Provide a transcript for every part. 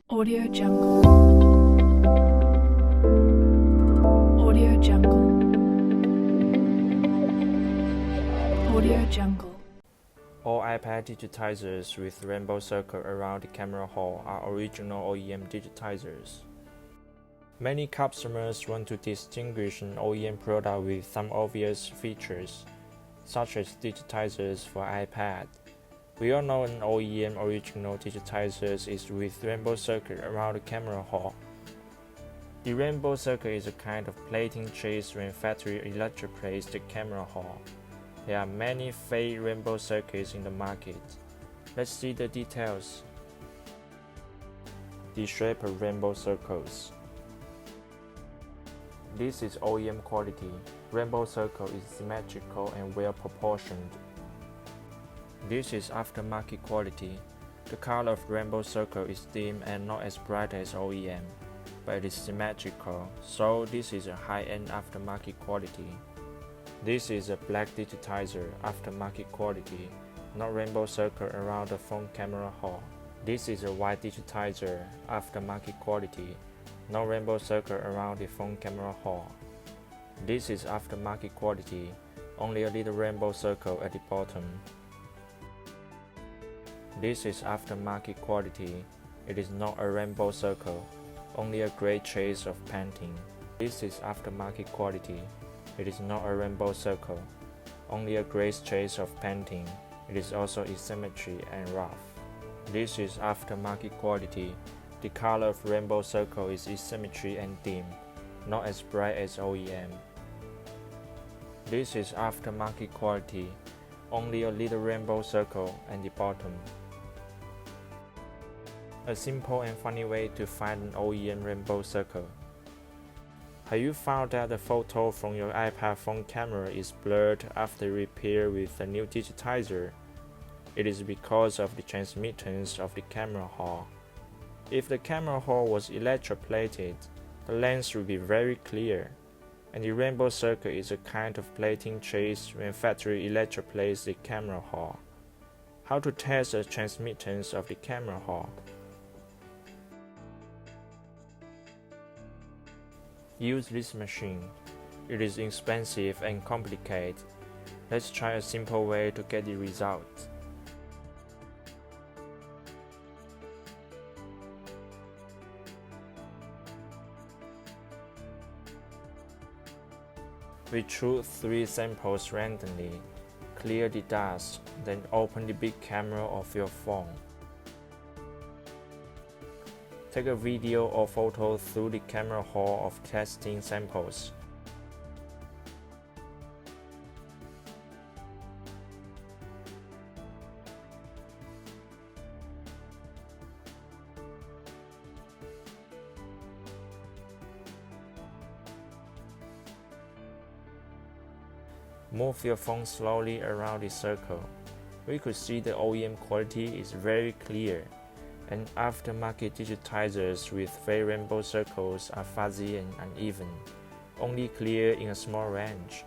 Audio Jungle. Audio Jungle. Audio Jungle. All iPad digitizers with rainbow circle around the camera hole are original OEM digitizers. Many customers want to distinguish an OEM product with some obvious features, such as digitizers for iPad. We all know an OEM original digitizers is with rainbow circle around the camera hole. The rainbow circle is a kind of plating trace when factory electroplates the camera hole. There are many fake rainbow circuits in the market. Let's see the details. The shape of rainbow circles. This is OEM quality. Rainbow circle is symmetrical and well proportioned. This is aftermarket quality. The color of rainbow circle is dim and not as bright as OEM, but it is symmetrical, so this is a high-end aftermarket quality. This is a black digitizer, aftermarket quality, not rainbow circle around the phone camera hole. This is a white digitizer, aftermarket quality, no rainbow circle around the phone camera hole. This is aftermarket quality, only a little rainbow circle at the bottom. This is aftermarket quality. It is not a rainbow circle, only a gray trace of painting. This is aftermarket quality. It is not a rainbow circle, only a gray trace of painting. It is also asymmetry and rough. This is aftermarket quality. The color of rainbow circle is asymmetry and dim, not as bright as OEM. This is aftermarket quality, only a little rainbow circle at the bottom. A simple and funny way to find an OEM rainbow circle. Have you found that the photo from your iPad phone camera is blurred after repair with a new digitizer? It is because of the transmittance of the camera hull. If the camera hull was electroplated, the lens would be very clear, and the rainbow circle is a kind of plating trace when factory electroplates the camera hull. How to test the transmittance of the camera hull? Use this machine. It is expensive and complicated. Let's try a simple way to get the result. We choose 3 samples randomly, clear the dust, then open the big camera of your phone. Take a video or photo through the camera hole of testing samples. Move your phone slowly around the circle. We could see the OEM quality is very clear, and aftermarket digitizers with fake rainbow circles are fuzzy and uneven, only clear in a small range.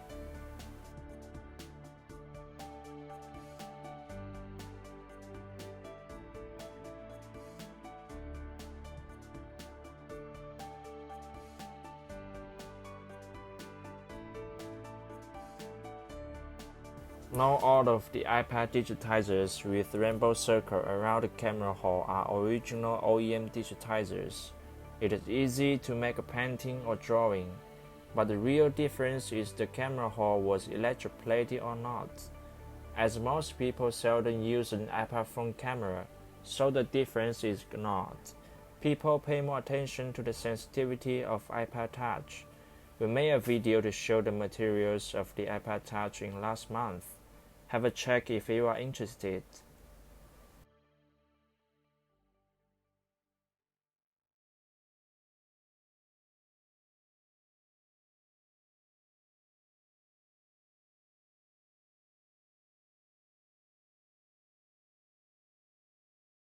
Not all of the iPad digitizers with rainbow circle around the camera hole are original OEM digitizers. It is easy to make a painting or drawing, but the real difference is the camera hole was electroplated or not. As most people seldom use an iPad phone camera, so the difference is not. People pay more attention to the sensitivity of iPad Touch. We made a video to show the materials of the iPad Touch in last month. Have a check if you are interested.